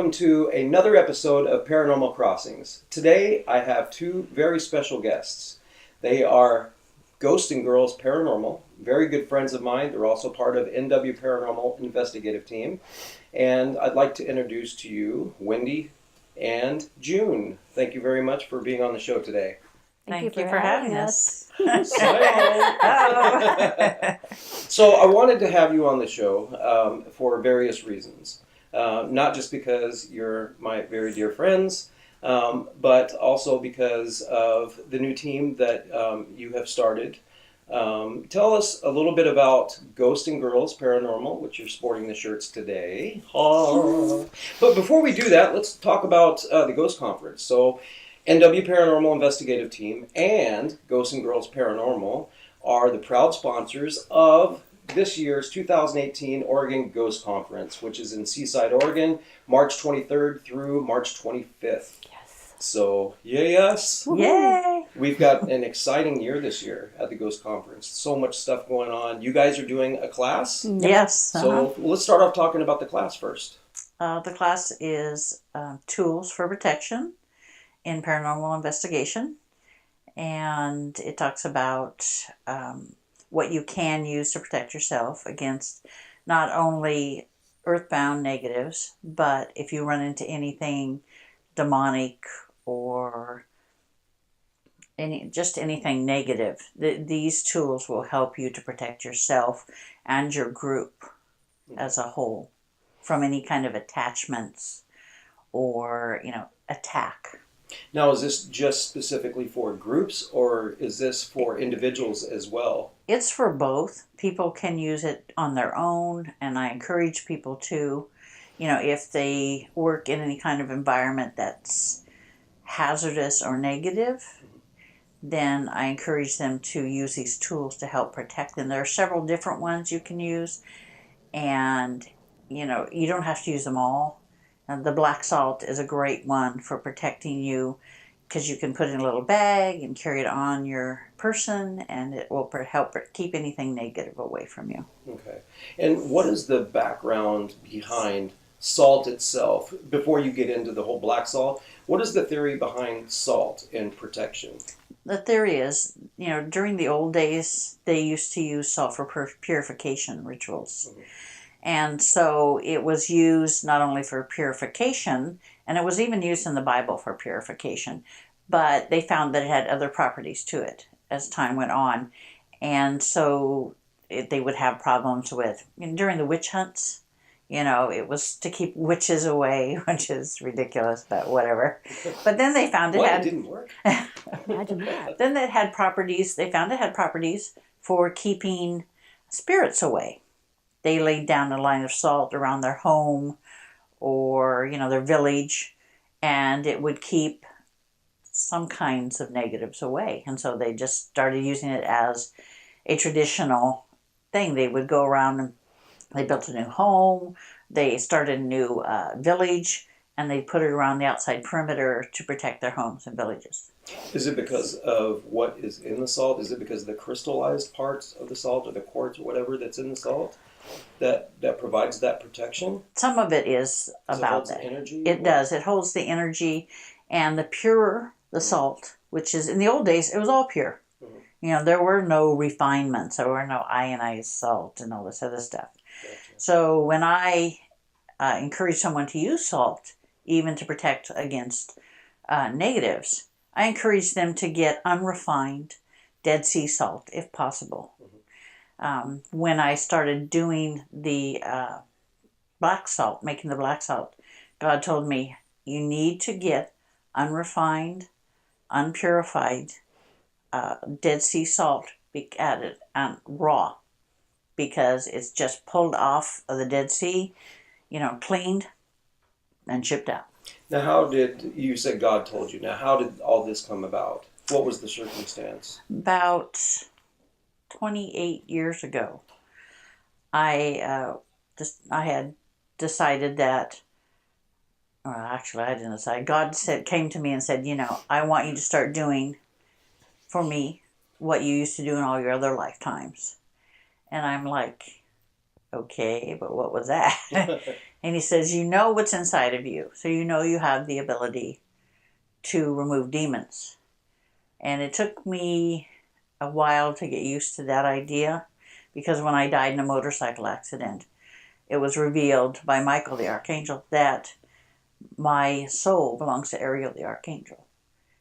welcome to another episode of Paranormal Crossings. Today I have two very special guests. They are Ghost and Girls Paranormal, very good friends of mine. They're also part of NW Paranormal Investigative Team. And I'd like to introduce to you Wendy and June. Thank you very much for being on the show today. Thank you for having us. So I wanted to have you on the show for various reasons. Not just because you're my very dear friends, but also because of the new team that you have started. Tell us a little bit about Ghost and Girls Paranormal, which you're sporting the shirts today. But before we do that, let's talk about the Ghost Conference. So NW Paranormal Investigative Team and Ghost and Girls Paranormal are the proud sponsors of this year's 2018 Oregon Ghost Conference, which is in Seaside, Oregon, March 23rd through March 25th. Yes. So, yes. Yay! We've got an exciting year this year at the Ghost Conference. So much stuff going on. You guys are doing a class? Yes. So let's start off talking about the class first. The class is Tools for Protection in Paranormal Investigation. And it talks about what you can use to protect yourself against not only earthbound negatives, but if you run into anything demonic or anything negative, these tools will help you to protect yourself and your group as a whole from any kind of attachments or, attack. Now, is this just specifically for groups, or is this for individuals as well? It's for both. People can use it on their own, and I encourage people to, if they work in any kind of environment that's hazardous or negative, then I encourage them to use these tools to help protect them. There are several different ones you can use, and, you don't have to use them all. The black salt is a great one for protecting you because you can put it in a little bag and carry it on your person, and it will help keep anything negative away from you. Okay. And what is the background behind salt itself? Before you get into the whole black salt, what is the theory behind salt and protection? The theory is, during the old days, they used to use salt for purification rituals. Mm-hmm. And so it was used not only for purification, and it was even used in the Bible for purification, but they found that it had other properties to it as time went on. And so they would have problems with, during the witch hunts, it was to keep witches away, which is ridiculous, but whatever. But then they found it didn't work. Imagine that. Then they found it had properties for keeping spirits away. They laid down a line of salt around their home or, their village, and it would keep some kinds of negatives away. And so they just started using it as a traditional thing. They would go around and they built a new home, they started a new village, and they put it around the outside perimeter to protect their homes and villages. Is it because of what is in the salt? Is it because of the crystallized parts of the salt or the quartz or whatever that's in the salt that provides that protection? Some of it is about that. Energy? It does. It holds the energy, and the purer the salt, which is, in the old days, it was all pure. Mm-hmm. There were no refinements. There were no ionized salt and all this other stuff. Gotcha. So when I encourage someone to use salt, even to protect against negatives, I encourage them to get unrefined Dead Sea salt, if possible. Mm-hmm. When I started doing the black salt, making the black salt, God told me, you need to get unrefined, unpurified Dead Sea salt added raw, because it's just pulled off of the Dead Sea, cleaned and shipped out. Now, you said God told you. Now, how did all this come about? What was the circumstance? About 28 years ago, I had decided that, well, actually I didn't decide. God came to me and said, I want you to start doing for me what you used to do in all your other lifetimes. And I'm like, okay, but what was that? And he says, you know what's inside of you. So you know you have the ability to remove demons. And it took me a while to get used to that idea, because when I died in a motorcycle accident, it was revealed by Michael the Archangel that my soul belongs to Ariel the Archangel.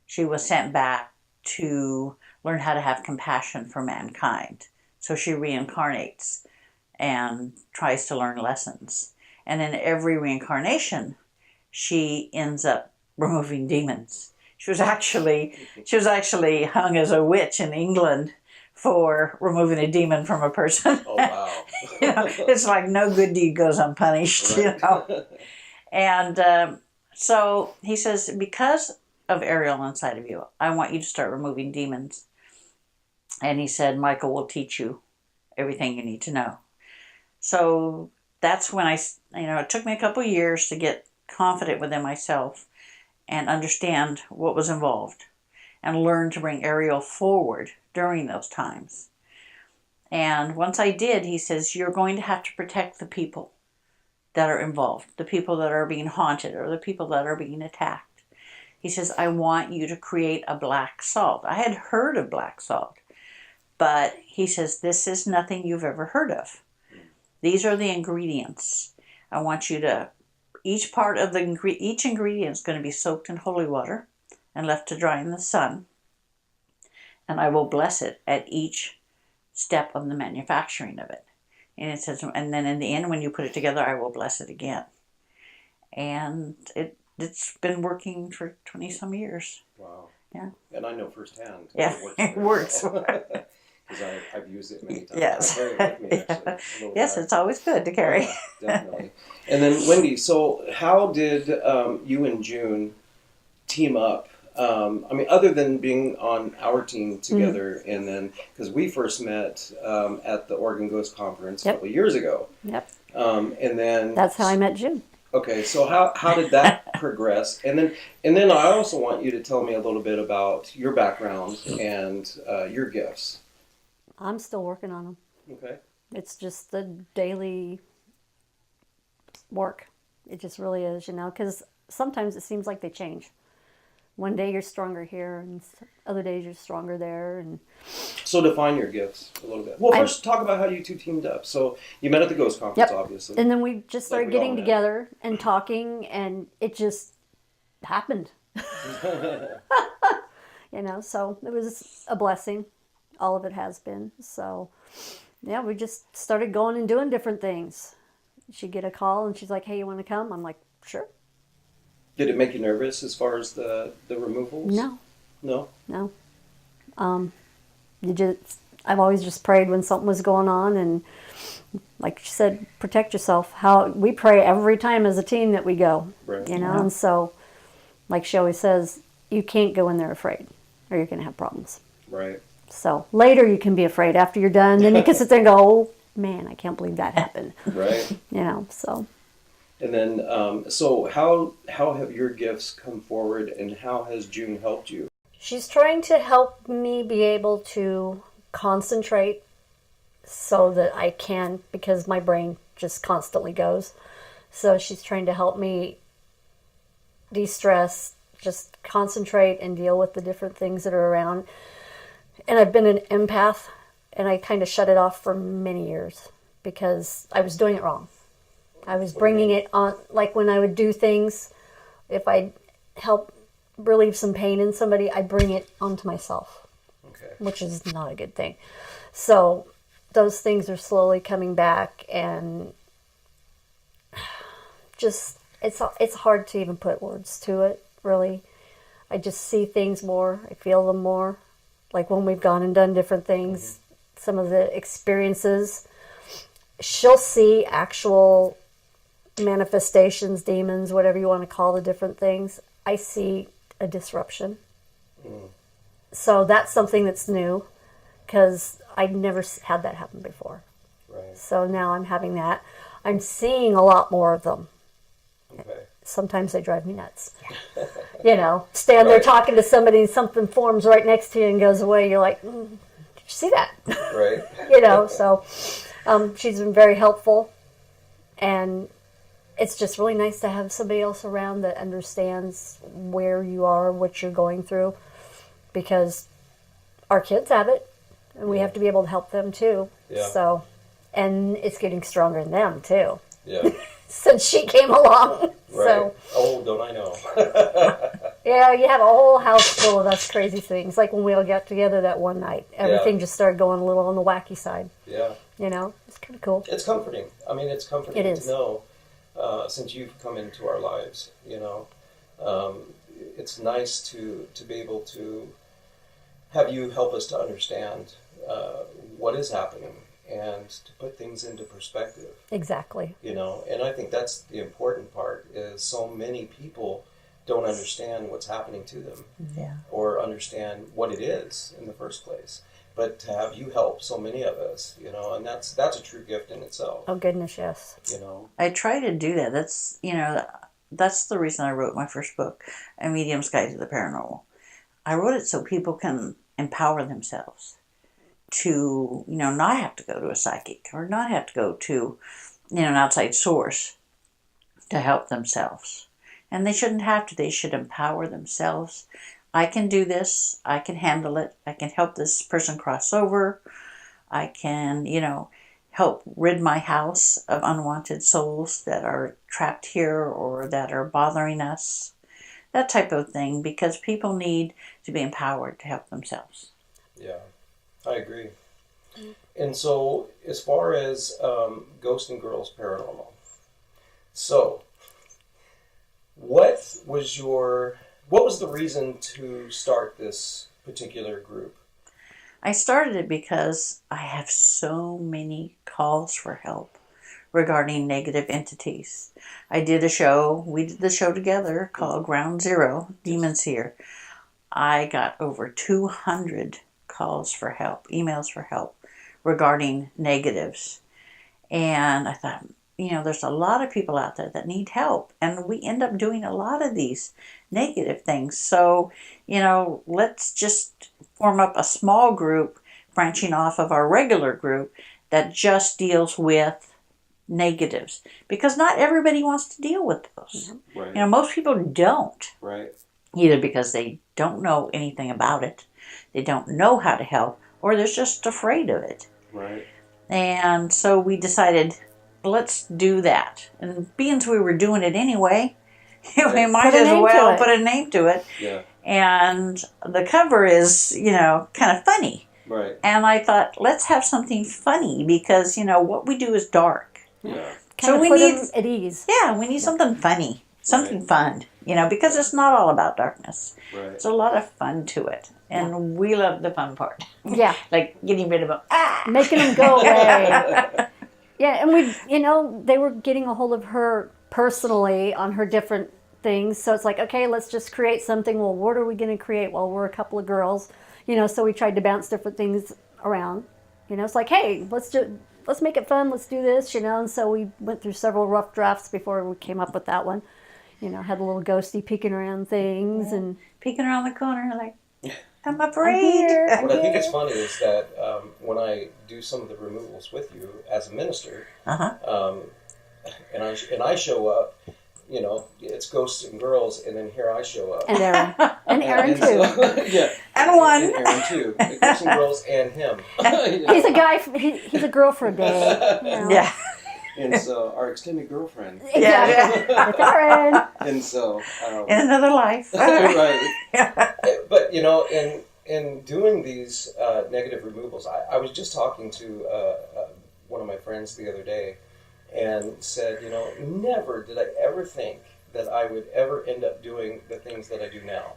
She was sent back to learn how to have compassion for mankind. So she reincarnates and tries to learn lessons. And in every reincarnation, she ends up removing demons. She was actually hung as a witch in England for removing a demon from a person. Oh, wow. It's like no good deed goes unpunished, Right. And so he says, because of Ariel inside of you, I want you to start removing demons. And he said, Michael will teach you everything you need to know. So that's when it took me a couple years to get confident within myself and understand what was involved and learn to bring Ariel forward during those times. And once I did, he says, you're going to have to protect the people that are involved, the people that are being haunted or the people that are being attacked. He says, I want you to create a black salt. I had heard of black salt, but he says, this is nothing you've ever heard of. These are the ingredients. I want you to, each ingredient is going to be soaked in holy water and left to dry in the sun. And I will bless it at each step of the manufacturing of it. And it says, and then in the end, when you put it together, I will bless it again. And it's been working for 20 some years. Wow. Yeah. And I know firsthand. Yeah, it works. Because I've used it many times. Yes. I carry it with me, actually. Yes, it's always good to carry. Yeah, definitely. And then, Wendy, so how did you and June team up? Other than being on our team together, and then, because we first met at the Oregon Ghost Conference a couple of years ago. Yep. And then... That's how I met June. Okay, so how did that progress? And then I also want you to tell me a little bit about your background and your gifts. I'm still working on them. Okay. It's just the daily work. It just really is, because sometimes it seems like they change. One day you're stronger here, and other days you're stronger there. And so define your gifts a little bit. Well, first talk about how you two teamed up. So you met at the Ghost Conference, obviously. And then we just started getting together and talking, and it just happened. So it was a blessing. All of it has been. So, yeah, we just started going and doing different things. She'd get a call, and she's like, hey, you want to come? I'm like, sure. Did it make you nervous as far as the removals? No. No? I've always just prayed when something was going on, and like she said, protect yourself. We pray every time as a team that we go, right. And so, like she always says, you can't go in there afraid, or you're going to have problems. Right. So later you can be afraid after you're done, then you can sit there and go, oh man, I can't believe that happened. Right. So. And then, so how have your gifts come forward, and how has June helped you? She's trying to help me be able to concentrate so that I can, because my brain just constantly goes. So she's trying to help me de-stress, just concentrate and deal with the different things that are around. And I've been an empath, and I kind of shut it off for many years because I was doing it wrong. I was bringing it on, like when I would do things, if I help relieve some pain in somebody, I bring it onto myself, which is not a good thing. So those things are slowly coming back, and just it's hard to even put words to it, really. I just see things more, I feel them more. Like when we've gone and done different things, some of the experiences, she'll see actual manifestations, demons, whatever you want to call the different things. I see a disruption. So that's something that's new, because I'd never had that happen before. Right. So now I'm having that. I'm seeing a lot more of them. Okay. Sometimes they drive me nuts. Stand there talking to somebody and something forms right next to you and goes away. You're like, did you see that? Right. So she's been very helpful. And it's just really nice to have somebody else around that understands where you are, what you're going through, because our kids have it, and we have to be able to help them too. Yeah. So, and it's getting stronger in them too. Yeah. Since she came along. Right. So, oh, don't I know? yeah, you have a whole house full of us crazy things. Like when we all got together that one night, everything just started going a little on the wacky side. Yeah. You know, it's kind of cool. It's comforting. I mean, it's comforting It is. to know, since you've come into our lives, you know, it's nice to be able to have you help us to understand what is happening and to put things into perspective. Exactly. You know, and I think that's the important part, is so many people don't understand what's happening to them, or understand what it is in the first place. But to have you help so many of us, you know, and that's a true gift in itself. Oh goodness, yes. You know, I try to do that. That's, you know, that's the reason I wrote my first book, A Medium's Guide to the Paranormal. I wrote it so people can empower themselves to, you know, not have to go to a psychic or not have to go to, you know, an outside source to help themselves. And they shouldn't have to. They should empower themselves. I can do this. I can handle it. I can help this person cross over. I can, you know, help rid my house of unwanted souls that are trapped here or that are bothering us. That type of thing, because people need to be empowered to help themselves. yeah, I agree. And so, as far as Ghost and Girls Paranormal, so what was the reason to start this particular group? I started it because I have so many calls for help regarding negative entities. We did the show together called Ground Zero, Demons Here. I got over 200 calls for help, emails for help regarding negatives. And I thought, you know, there's a lot of people out there that need help, and we end up doing a lot of these negative things. So, you know, let's just form up a small group branching off of our regular group that just deals with negatives, because not everybody wants to deal with those. Right. You know, most people don't. Right. Either because they don't know anything about it, they don't know how to help, or they're just afraid of it. Right. And so we decided, let's do that. And being we were doing it anyway, we might as well put a name to it. Yeah. And the cover is, you know, kind of funny. Right. And I thought, let's have something funny, because, you know, what we do is dark. Yeah. So we need at ease. Yeah, we need something funny, something fun, you know, because it's not all about darkness. Right. There's a lot of fun to it. And we love the fun part. Yeah. Like getting rid of them. Making them go away. Yeah, and we, you know, they were getting a hold of her personally on her different things. So it's like, okay, let's just create something. Well, what are we going to create? Well, we're a couple of girls, you know, so we tried to bounce different things around. You know, it's like, hey, let's make it fun. Let's do this, you know. And so we went through several rough drafts before we came up with that one. You know, had a little ghosty peeking around things and peeking around the corner like, I'm afraid. What I think is funny is that when I do some of the removals with you as a minister, and I show up, you know, it's Ghosts and Girls, and then here I show up. And Aaron. And Aaron too. So, yeah. And one. And Aaron too. The Ghosts and Girls and him. He's a guy, he's a girl for a day. You know? Yeah. And so our extended girlfriend. Yeah. With Aaron. And so. In another life. Right. But, you know, in doing these negative removals, I was just talking to one of my friends the other day, and said, you know, never did I ever think that I would ever end up doing the things that I do now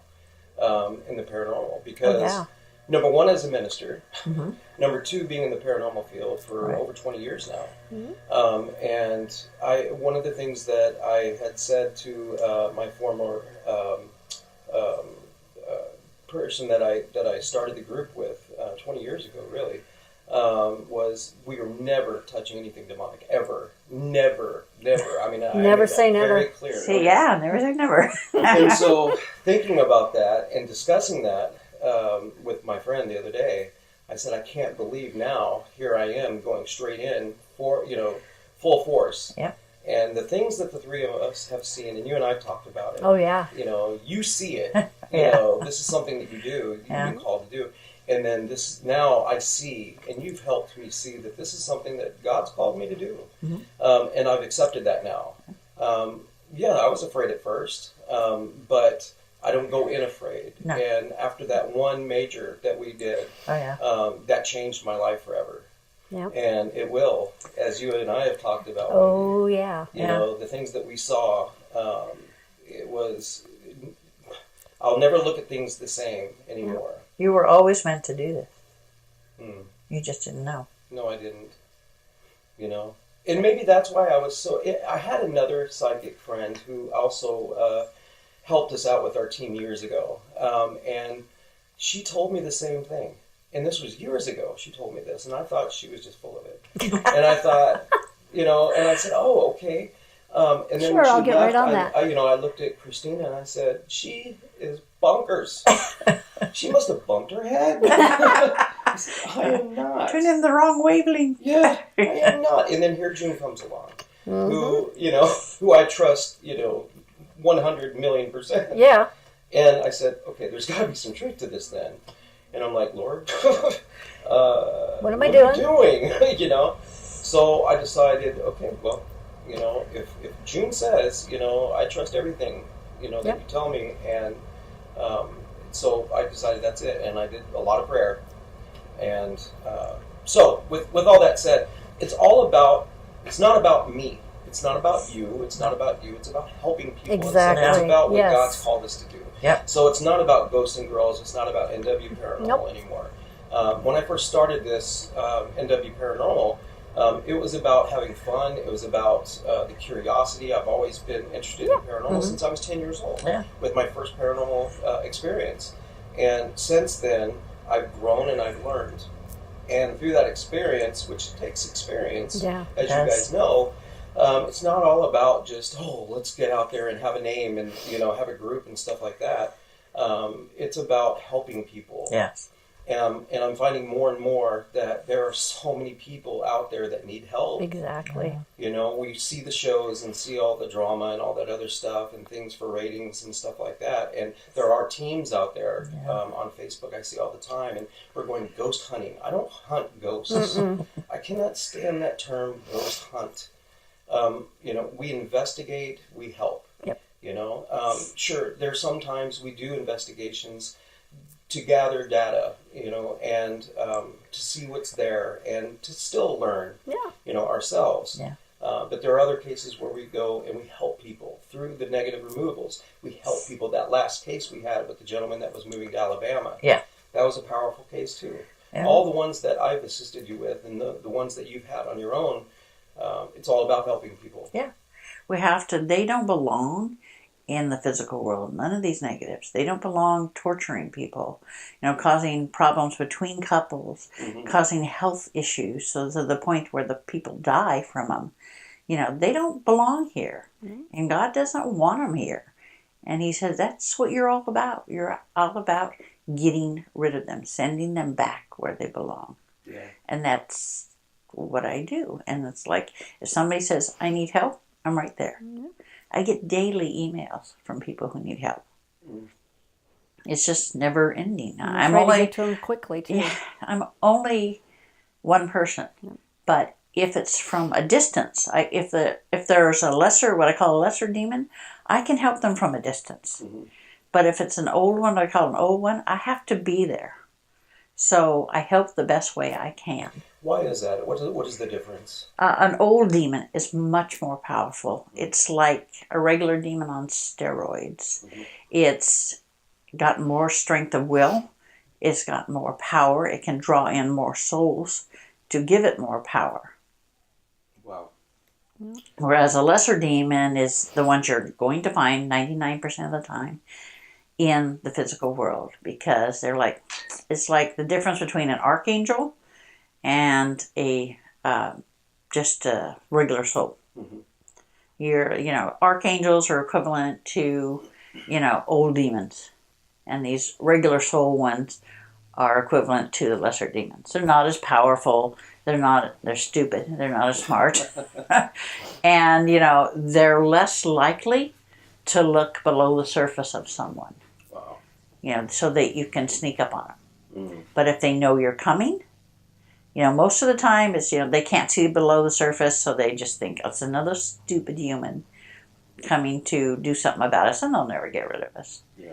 in the paranormal. Because, number one, as a minister, number two, being in the paranormal field for over 20 years now. And one of the things that I had said to my former person that I started the group with 20 years ago, really, was we were never touching anything demonic, ever. Never. I mean, I never say never. Very clear. See, yeah, never say never. And so, thinking about that and discussing that with my friend the other day, I said, I can't believe now, here I am going straight in for, you know, full force. Yep. And the things that the three of us have seen, and you and I talked about it. Oh, yeah. You know, you see it. Yeah. You know, this is something that you do. You've Yeah. been called to do. And then now I see, and you've helped me see that this is something that God's called me to do. Mm-hmm. And I've accepted that now. Yeah, I was afraid at first, but I don't go in afraid. No. And after that one major that we did, Oh, yeah. that changed my life forever. Yep. And it will, as you and I have talked about. Oh, yeah. You know, the things that we saw, it was, I'll never look at things the same anymore. You were always meant to do this. Hmm. You just didn't know. No, I didn't. You know? And maybe that's why I was so... I had another psychic friend who also helped us out with our team years ago. And she told me the same thing. And this was years ago. She told me this. And I thought she was just full of it. And I thought, you know... And I said, oh, okay. And then Sure, when she I'll get left, right on that. I looked at Christina and I said, she is bonkers. She must have bumped her head. I said, I am not. Turn in the wrong wavelength. Yeah, I am not. And then here June comes along, who I trust, 100 million %. Yeah. And I said, okay, there's got to be some truth to this then. And I'm like, Lord, what am I doing? So I decided, okay, well, if June says, I trust everything, that you tell me, and so I decided that's it, and I did a lot of prayer. And so, with all that said, it's not about me. It's not about you. It's not about you. It's about helping people. Exactly. It's about what Yes. God's called us to do. Yep. So it's not about Ghosts and Girls. It's not about NW Paranormal Nope. anymore. When I first started this NW Paranormal, it was about having fun. It was about the curiosity. I've always been interested in paranormal since I was 10 years old with my first paranormal experience. And since then, I've grown and I've learned. And through that experience, which takes experience, as you guys know, it's not all about just, let's get out there and have a name and, have a group and stuff like that. It's about helping people. Yes. And I'm finding more and more that there are so many people out there that need help. Exactly. We see the shows and see all the drama and all that other stuff and things for ratings and stuff like that. And there are teams out there on Facebook I see all the time. And we're going ghost hunting. I don't hunt ghosts. I cannot stand that term, ghost hunt. We investigate, we help. Yep. Sure, there's sometimes we do investigations to gather data, and to see what's there and to still learn, ourselves. Yeah. But there are other cases where we go and we help people through the negative removals. We help people. That last case we had with the gentleman that was moving to Alabama. Yeah. That was a powerful case too. Yeah. All the ones that I've assisted you with and the ones that you've had on your own, it's all about helping people. Yeah. We have to, they don't belong in the physical world. None of these negatives. They don't belong torturing people, causing problems between couples, causing health issues, so to the point where the people die from them. They don't belong here. And God doesn't want them here. And he says, that's what you're all about. You're all about getting rid of them, sending them back where they belong. Yeah. And that's what I do. And it's like, if somebody says, I need help, I'm right there. I get daily emails from people who need help. It's just never ending. I'm trying only to get to them quickly too. Yeah, I'm only one person, but if it's from a distance, if there's a lesser, what I call a lesser demon, I can help them from a distance. But if it's an old one, I call an old one, I have to be there. So I help the best way I can. Why is that? What is the difference? An old demon is much more powerful. It's like a regular demon on steroids. It's got more strength of will. It's got more power. It can draw in more souls to give it more power. Wow. Whereas a lesser demon is the ones you're going to find 99% of the time in the physical world, because it's like the difference between an archangel and just a regular soul. Archangels are equivalent to, old demons. And these regular soul ones are equivalent to the lesser demons. They're not as powerful. They're stupid. They're not as smart. And, they're less likely to look below the surface of someone. Wow. So that you can sneak up on them. Mm. But if they know you're coming, most of the time it's, they can't see below the surface, so they just think it's another stupid human coming to do something about us, and they'll never get rid of us. Yeah.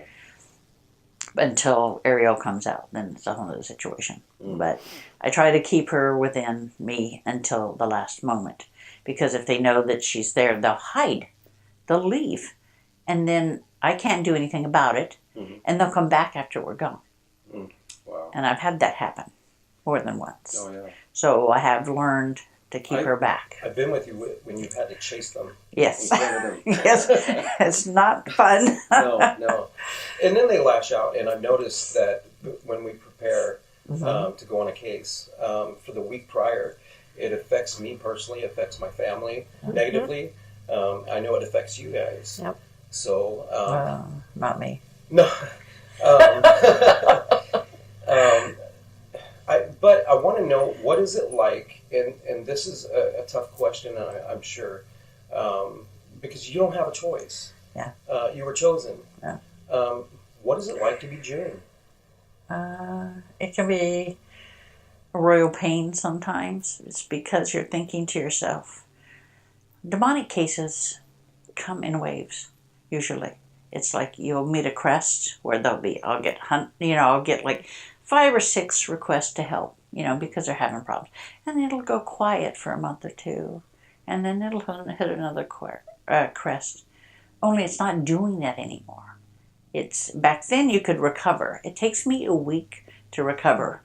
Until Ariel comes out, then it's a whole other situation. Mm. But I try to keep her within me until the last moment, because if they know that she's there, they'll hide, they'll leave, and then I can't do anything about it, and they'll come back after we're gone. Mm. Wow. And I've had that happen more than once. Oh, yeah. So I have learned to keep her back. I've been with you when you've had to chase them. Yes. In front of them. Yes. It's not fun. No. And then they lash out, and I've noticed that when we prepare to go on a case, for the week prior, it affects me personally, affects my family negatively. I know it affects you guys. Yep. So, not me. No. But I want to know, what is it like, and this is a tough question, I'm sure, because you don't have a choice. Yeah. You were chosen. Yeah. What is it like to be June? It can be a royal pain sometimes. It's because you're thinking to yourself. Demonic cases come in waves, usually. It's like you'll meet a crest where I'll get like 5 or 6 requests to help, because they're having problems. And then it'll go quiet for a month or two. And then it'll hit another crest. Only it's not doing that anymore. Back then you could recover. It takes me a week to recover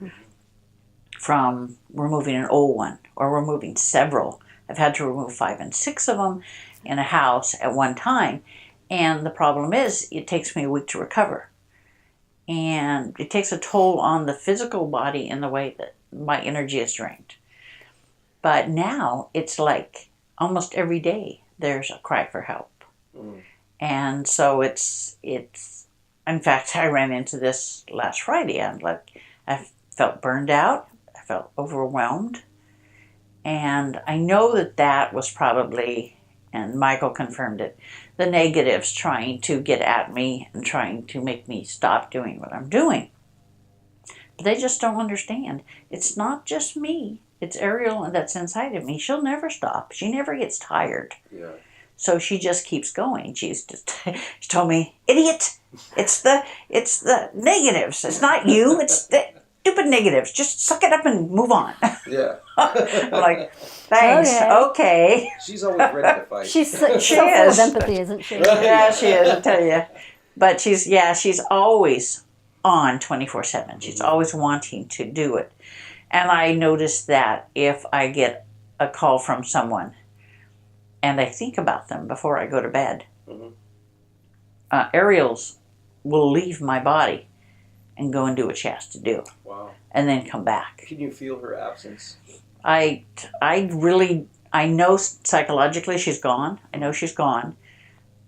from removing an old one or removing several. I've had to remove 5 and 6 of them in a house at one time. And the problem is, it takes me a week to recover. And it takes a toll on the physical body in the way that my energy is drained. But now it's like almost every day there's a cry for help. Mm. And so it's in fact, I ran into this last Friday. I felt burned out. I felt overwhelmed. And I know that was probably, and Michael confirmed it, the negatives trying to get at me and trying to make me stop doing what I'm doing. But they just don't understand. It's not just me. It's Ariel that's inside of me. She'll never stop. She never gets tired. Yeah. So she just keeps going. She told me, "Idiot! It's the negatives. It's not you. It's the stupid negatives. Just suck it up and move on." Yeah. I'm like, thanks. Okay. She's always ready to fight. She's so full of empathy, isn't she? Yeah, she is. I tell you. But she's always on 24/7. She's always wanting to do it. And I noticed that if I get a call from someone and I think about them before I go to bed, Ariel's will leave my body and go and do what she has to do. Wow. And then come back. Can you feel her absence? I know psychologically she's gone. I know she's gone.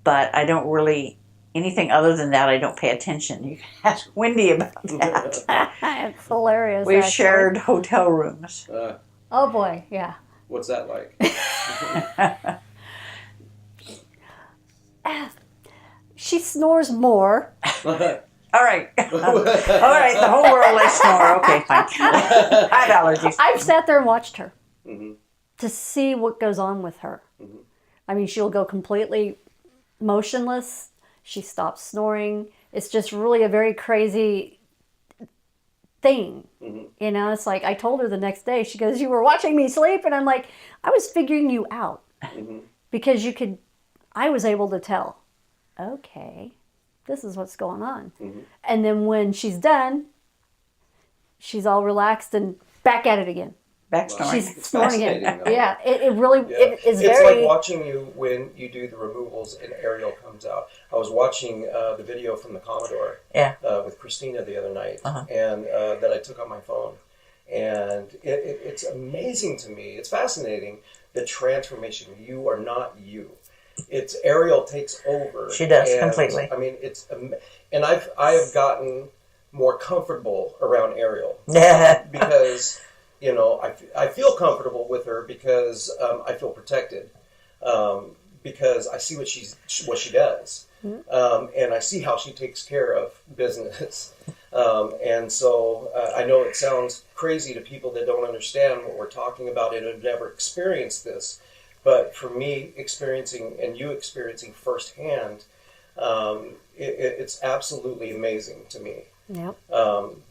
But I don't really, anything other than that, I don't pay attention. You can ask Wendy about that. It's hilarious. We've shared hotel rooms. Oh boy, yeah. What's that like? She snores more. All right. All right, the whole world likes snore. Okay, fine. I have allergies. I've sat there and watched her to see what goes on with her. I mean, she'll go completely motionless. She stops snoring. It's just really a very crazy thing. It's like, I told her the next day, she goes, "You were watching me sleep?" And I'm like, I was figuring you out. Because I was able to tell, okay, this is what's going on. And then when she's done, she's all relaxed and back at it again. Back snoring. She's snoring again. Yeah, it really is it's very... It's like watching you when you do the removals and Ariel comes out. I was watching the video from the Commodore with Christina the other night, and that I took on my phone. And it's amazing to me. It's fascinating, the transformation. You are not you. It's Ariel takes over. She does, completely. I mean, and I have gotten more comfortable around Ariel. Yeah. Because, I feel comfortable with her because I feel protected. Because I see what she does. And I see how she takes care of business. And so I know it sounds crazy to people that don't understand what we're talking about and have never experienced this. But for me, experiencing and you experiencing firsthand, it's absolutely amazing to me. Yep.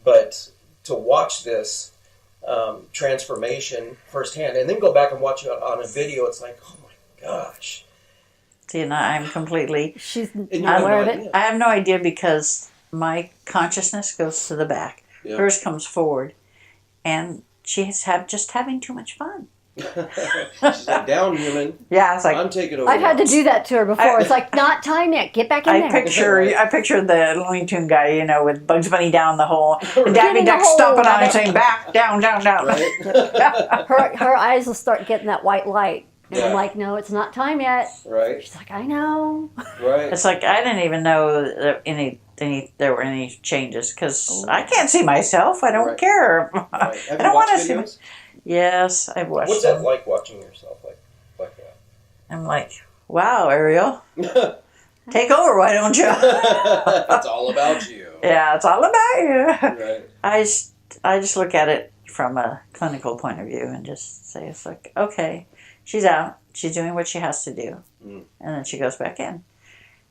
But to watch this transformation firsthand and then go back and watch it on a video, it's like, oh my gosh. See, and I'm completely... She's aware of it. I have no idea because my consciousness goes to the back. Yep. Hers comes forward. And she's just having too much fun. She's like, down, human. Yeah, it's like... I'm taking over. I've had to do that to her before. It's like, not time yet. Get back in there. I picture the Looney Tune guy, with Bugs Bunny down the hole. And Daffy Duck stomping on it saying, back, down, down, down. Right? her eyes will start getting that white light. And I'm like, no, it's not time yet. Right. She's like, I know. Right. It's like, I didn't even know that there were any changes because I can't see myself. I don't care. Right. I don't want to see myself. Yes, I've watched What's that like watching yourself like that? I'm like, wow, Ariel. Take over, why don't you? It's all about you. Yeah, it's all about you. Right. I just look at it from a clinical point of view and just say, it's like, okay, she's out. She's doing what she has to do. And then she goes back in.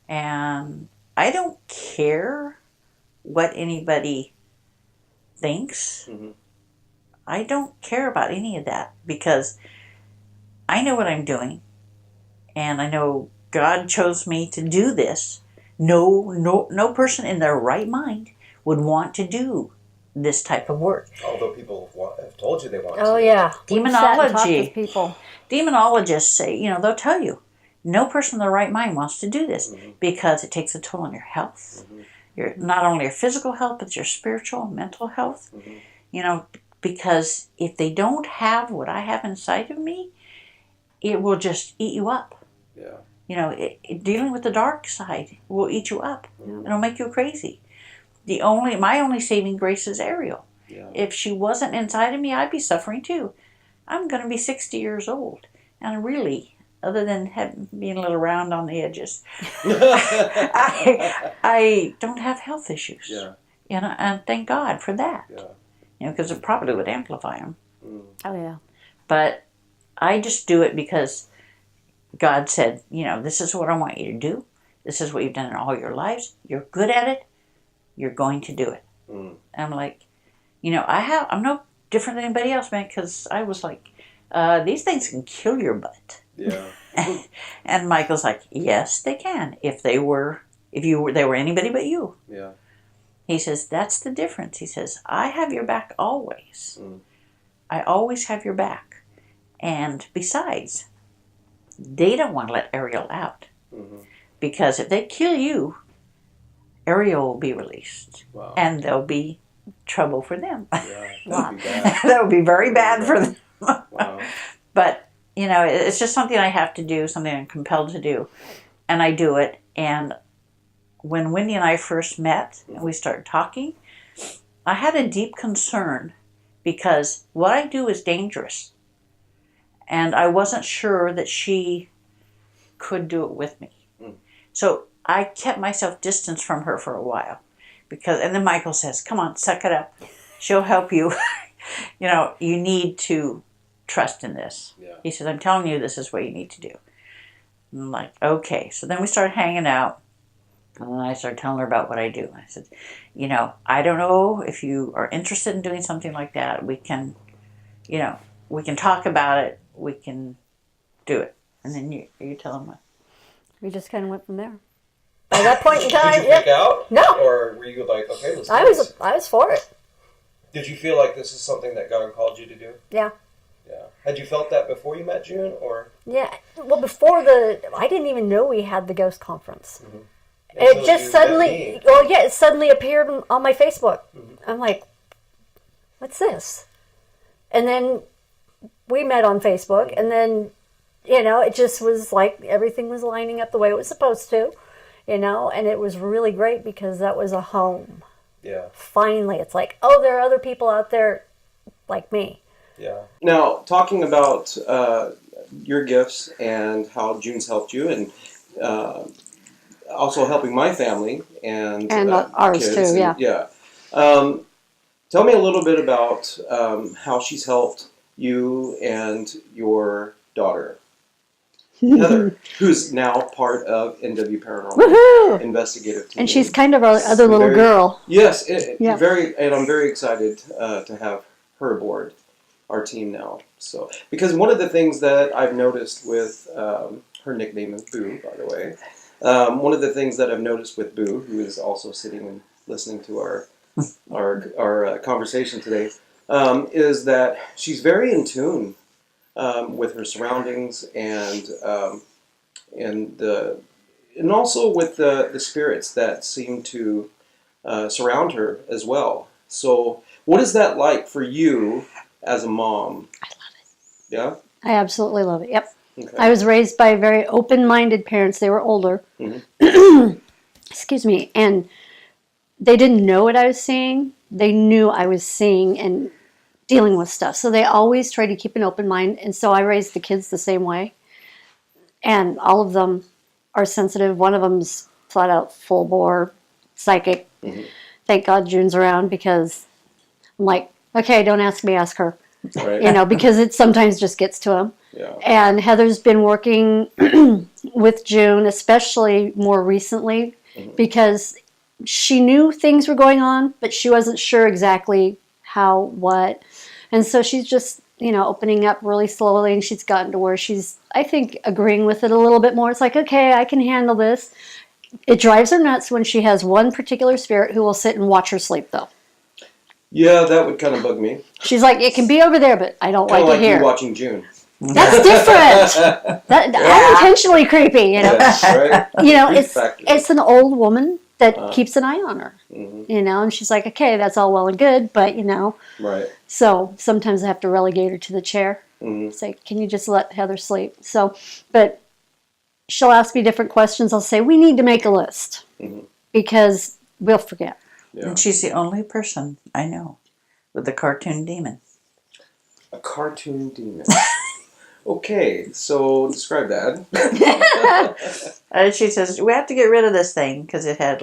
And I don't care what anybody thinks. Mm-hmm. I don't care about any of that because I know what I'm doing. And I know God chose me to do this. No person in their right mind would want to do this type of work. Although people have told you they want to. Oh, yeah. Demonology. People. Demonologists say, they'll tell you, no person in their right mind wants to do this because it takes a toll on your health. Not only your physical health, but your spiritual, mental health. Because if they don't have what I have inside of me, it will just eat you up. Yeah. Dealing with the dark side will eat you up. It'll make you crazy. My only saving grace is Ariel. Yeah. If she wasn't inside of me, I'd be suffering too. I'm going to be 60 years old. And really, other than being a little round on the edges, I don't have health issues. Yeah. And thank God for that. Yeah. Because it probably would amplify them. Oh, yeah. But I just do it because God said, this is what I want you to do. This is what you've done in all your lives. You're good at it. You're going to do it. And I'm like, I'm no different than anybody else, man, because I was like, these things can kill your butt. Yeah. And Michael's like, yes, they can. If they were anybody but you. Yeah. He says, that's the difference. He says, I have your back always. I always have your back. And besides, they don't want to let Ariel out. Because if they kill you, Ariel will be released. Wow. And there'll be trouble for them. Yeah, that would be very bad for them. Wow. But, it's just something I have to do, something I'm compelled to do. And I do it. And when Wendy and I first met and we started talking, I had a deep concern because what I do is dangerous. And I wasn't sure that she could do it with me. So I kept myself distanced from her for a while. And then Michael says, come on, suck it up. She'll help you. You need to trust in this. Yeah. He says, I'm telling you, this is what you need to do. And I'm like, okay. So then we started hanging out. And then I started telling her about what I do. I said, I don't know if you are interested in doing something like that. We can, we can talk about it. We can do it. And then you tell them what. We just kind of went from there. At that point in time, did you pick out? No. Or were you like, okay, let's do this? I was for it. Did you feel like this is something that God called you to do? Yeah. Yeah. Had you felt that before you met June, or? Yeah. Well, I didn't even know we had the Ghost Conference. It just suddenly, it suddenly appeared on my Facebook. I'm like, what's this? And then we met on Facebook, and then, it just was like everything was lining up the way it was supposed to, and it was really great because that was a home. Yeah. Finally, it's like, oh, there are other people out there like me. Yeah. Now, talking about your gifts and how June's helped you, and also helping my family and ours kids, too. and, Yeah. tell me a little bit about how she's helped you and your daughter, Heather, who's now part of NW Paranormal Woohoo! Investigative Team. And she's kind of our other little girl. Yes, Yeah. and I'm very excited to have her aboard our team now. So, because one of the things that I've noticed with her nickname is Boo, by the way. One of the things that I've noticed with Boo, who is also sitting and listening to our conversation today, is that she's very in tune with her surroundings and also with the spirits that seem to surround her as well. So, what is that like for you as a mom? I love it. Yeah? I absolutely love it. Yep. Okay. I was raised by very open-minded parents. They were older. Mm-hmm. Excuse me. And they didn't know what I was seeing. They knew I was seeing and dealing with stuff. So they always tried to keep an open mind. And so I raised the kids the same way. And all of them are sensitive. One of them's flat out full bore psychic. Mm-hmm. Thank God June's around, because I'm like, okay, don't ask me, ask her. Right. Because it sometimes just gets to them. Yeah. And Heather's been working with June, especially more recently, because she knew things were going on, but she wasn't sure exactly how, what. And so she's just, opening up really slowly, and she's gotten to where she's, I think, agreeing with it a little bit more. It's like, okay, I can handle this. It drives her nuts when she has one particular spirit who will sit and watch her sleep, though. Yeah, that would kind of bug me. She's like, it can be over there, but I don't Kind like of it here. you watching June. That's different. I'm intentionally creepy, Yeah, right? It's an old woman that keeps an eye on her, Mm-hmm. and she's like, okay, that's all well and good, but Right. So sometimes I have to relegate her to the chair. Mm-hmm. Say, can you just let Heather sleep? So, but she'll ask me different questions. I'll say, we need to make a list, because we'll forget. Yeah. And she's the only person I know with a cartoon demon. A cartoon demon. Okay, so describe that. She says, we have to get rid of this thing because it had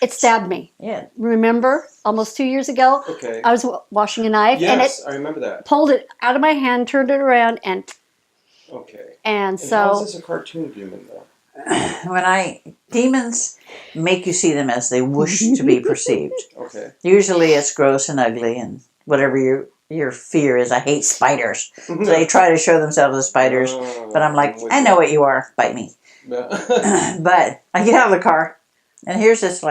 It stabbed me. Yeah. Remember, almost 2 years ago, Okay. I was washing a knife, Yes, and I remember that. pulled it out of my hand, turned it around, and Okay. And how so is this a cartoon demon, though? Demons make you see them as they wish to be perceived. Okay. Usually it's gross and ugly and whatever your fear is. I hate spiders. So they try to show themselves as spiders. But I'm like, I know what you are. Bite me. But I get out of the car and here's this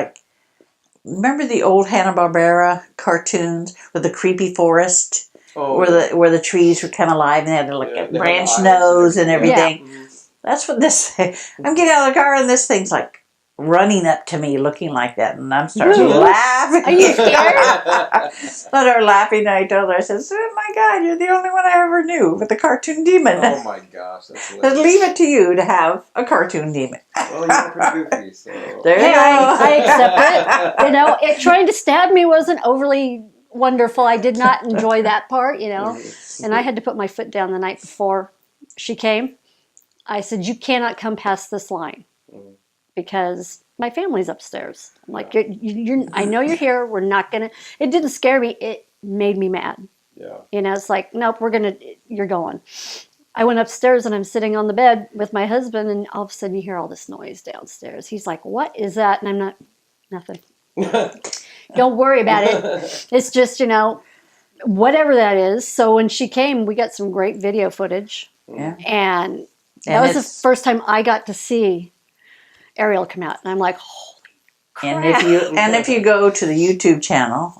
remember the old Hanna-Barbera cartoons with the creepy forest? Oh, where the trees were kind of alive and they had a they branch have eyes nose and and everything. Yeah. That's what this. I'm getting out of the car and this thing's running up to me, looking like that, and I'm starting to laugh. Are you scared? I started laughing, and I told her, I said, "Oh my God, you're the only one I ever knew with a cartoon demon." Oh my gosh, that's But hilarious. leave it to you to have a cartoon demon. Well, you're pretty goofy, so. There you Hey, go. I accept it. It trying to stab me wasn't overly wonderful. I did not enjoy that part, And I had to put my foot down the night before she came. I said, you cannot come past this line because my family's upstairs. I'm like, I know you're here. We're not going to. It didn't scare me. It made me mad. Yeah. It's like, nope, you're going. I went upstairs and I'm sitting on the bed with my husband, and all of a sudden you hear all this noise downstairs. He's like, what is that? And I'm not, nothing. Don't worry about it. It's just, whatever that is. So when she came, we got some great video footage. Yeah. And that was the first time I got to see Ariel come out. And I'm like, holy crap. And if you go to the YouTube channel,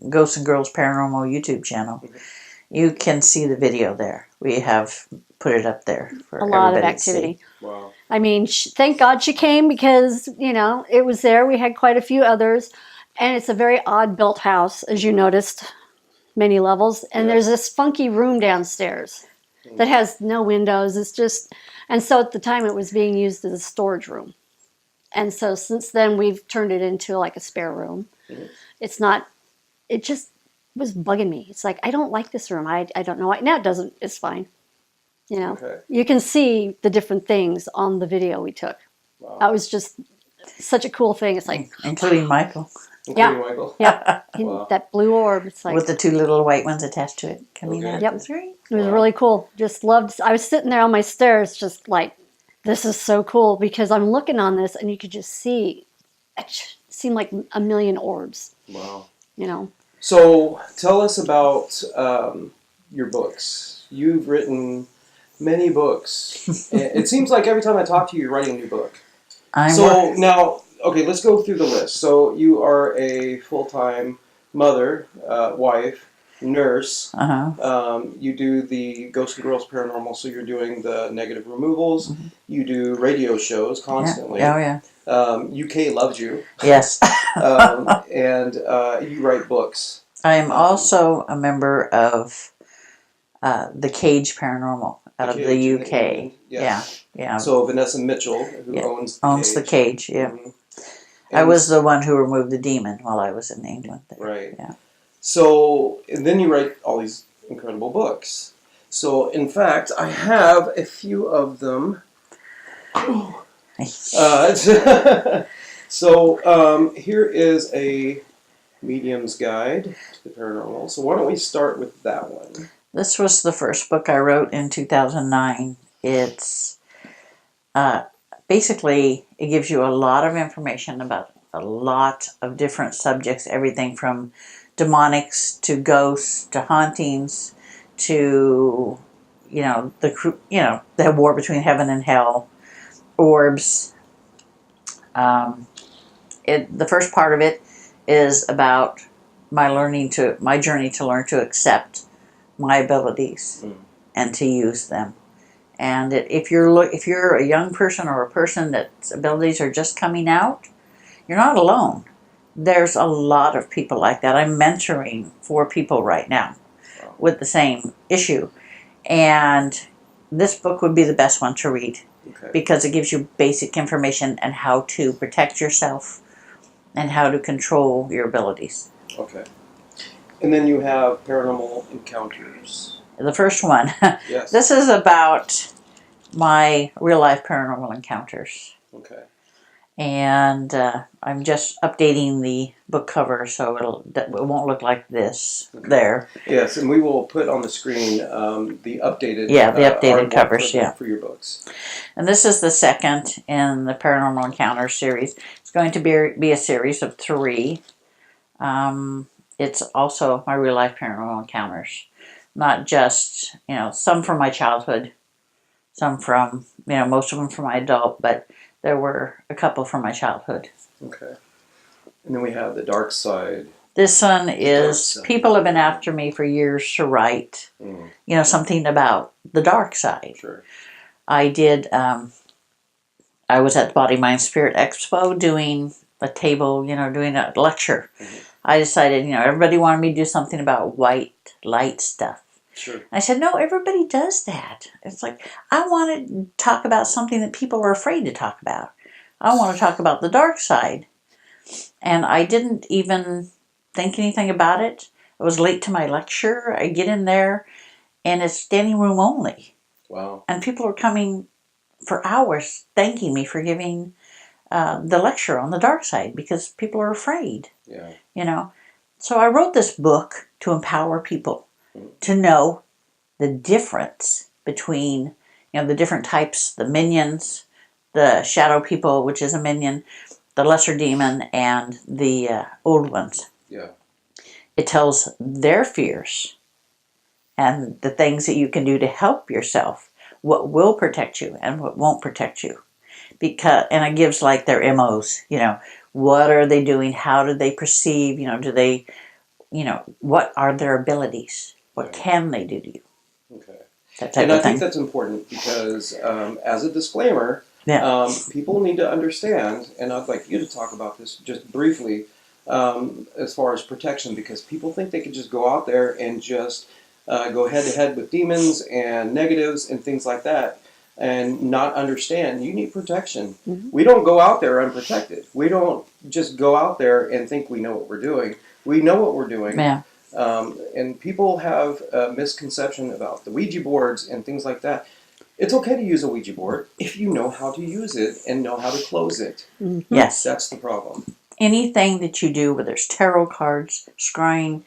Ghost and Girls Paranormal YouTube channel, you can see the video there. We have put it up there for a lot of everybody to see. activity. Wow. I mean, thank God she came because, it was there. We had quite a few others. And it's a very odd built house, as you noticed, many levels. And there's this funky room downstairs that has no windows. It's just, and so at the time it was being used as a storage room. And so since then, we've turned it into like a spare room. Mhm. It's not, it just was bugging me. It's like, I don't like this room. I don't know why. Now it doesn't, it's fine. You know, Okay. you can see the different things on the video we took. Wow. That was just such a cool thing. It's like, Including Michael. Including yeah. Michael. Yeah, Wow. that blue orb. It's like, With the two little white ones attached to it. Coming Okay. out. Yep. That's right. it was Wow. really cool. Just loved. I was sitting there on my stairs, just like, this is so cool because I'm looking on this and you could just see. It seemed like a million orbs. Wow. You know. So tell us about your books. You've written many books. It seems like every time I talk to you, you're writing a new book. Now, okay, let's go through the list. So you are a full-time mother, wife, nurse. You do the Ghost and Girls Paranormal, so you're doing the negative removals. Mhm. You do radio shows constantly. Yeah. Oh, yeah. UK loves you. Yes. And you write books. I am also a member of the Cage Paranormal out of the in UK. England. Yeah. So Vanessa Mitchell, who Yeah. owns the Cage. Yeah. Mhm. I And was the one who removed the demon while I was in England. right. Yeah. So, and then you write all these incredible books. So, in fact, I have a few of them. Here is a medium's guide to the paranormal. So why don't we start with that one? This was the first book I wrote in 2009. It's basically, it gives you a lot of information about a lot of different subjects, everything from demonics to ghosts to hauntings to the war between heaven and hell, orbs. The first part of it is about my journey to learn to accept my abilities and to use them. And if you're a young person or a person that's abilities are just coming out, you're not alone. There's a lot of people like that. I'm mentoring 4 people right now with the same issue. And this book would be the best one to read because it gives you basic information on how to protect yourself and how to control your abilities. Okay. And then you have Paranormal Encounters. The first one. Yes. This is about my real-life paranormal encounters. Okay. And I'm just updating the book cover so it won't look like this there. Yes, and we will put on the screen the updated updated covers for your books. And this is the second in the Paranormal Encounters series. It's going to be a series of 3. It's also my real life paranormal encounters, not just some from my childhood, some from most of them from my adult, but there were a couple from my childhood. Okay. And then we have the dark side. This one is, people have been after me for years to write, something about the dark side. Sure. I did, I was at the Body, Mind, Spirit Expo doing a table, doing a lecture. I decided, everybody wanted me to do something about white light stuff. Sure. I said, no, everybody does that. It's like, I want to talk about something that people are afraid to talk about. I want to talk about the dark side. And I didn't even think anything about it. I was late to my lecture. I get in there, and it's standing room only. Wow. And people are coming for hours thanking me for giving the lecture on the dark side because people are afraid. Yeah. So I wrote this book to empower people to know the difference between, the different types, the minions, the shadow people, which is a minion, the lesser demon, and the old ones. Yeah. It tells their fears and the things that you can do to help yourself, what will protect you and what won't protect you. And it gives like their MOs, what are they doing? How do they perceive? Do they, what are their abilities? What can they do to you? Okay. That type And of I thing. think that's important because as a disclaimer, Yeah. people need to understand, and I'd like you to talk about this just briefly, as far as protection, because people think they can just go out there and just go head to head with demons and negatives and things like that. and not understand you need protection. We don't go out there unprotected. We don't just go out there and think we know what we're doing. We know what we're doing. Yeah. And people have a misconception about the Ouija boards and things like that. It's okay to use a Ouija board if you know how to use it and know how to close it. Yes. That's the problem. Anything that you do, whether it's tarot cards, scrying,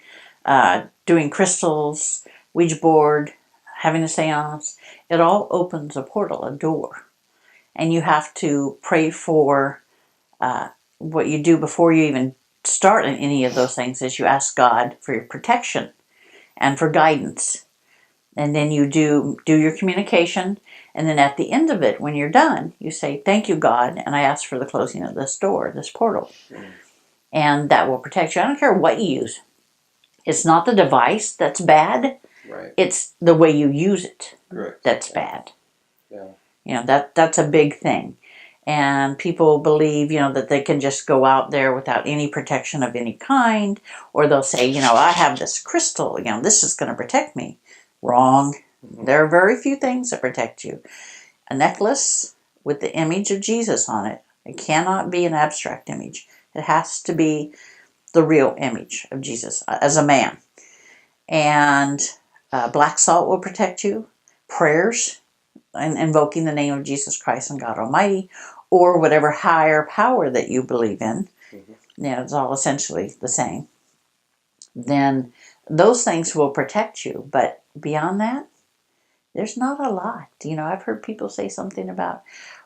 doing crystals, Ouija board, having a seance, it all opens a portal, a door. And you have to pray for what you do before you even start in any of those things is you ask God for your protection and for guidance. And then you do your communication. And then at the end of it, when you're done, you say, thank you, God, and I ask for the closing of this door, this portal. And that will protect you. I don't care what you use. It's not the device that's bad. Right. It's the way you use it. Correct. That's bad. Yeah. You know, that's a big thing. And people believe, you know, that they can just go out there without any protection of any kind. Or they'll say, you know, I have this crystal, you know, this is going to protect me. Wrong. There are very few things that protect you. A necklace with the image of Jesus on it. It cannot be an abstract image. It has to be the real image of Jesus as a man. And black salt will protect you. Prayers and invoking the name of Jesus Christ and God Almighty, or whatever higher power that you believe in. You know, it's all essentially the same. Then those things will protect you. But beyond that, there's not a lot. You know, I've heard people say something about,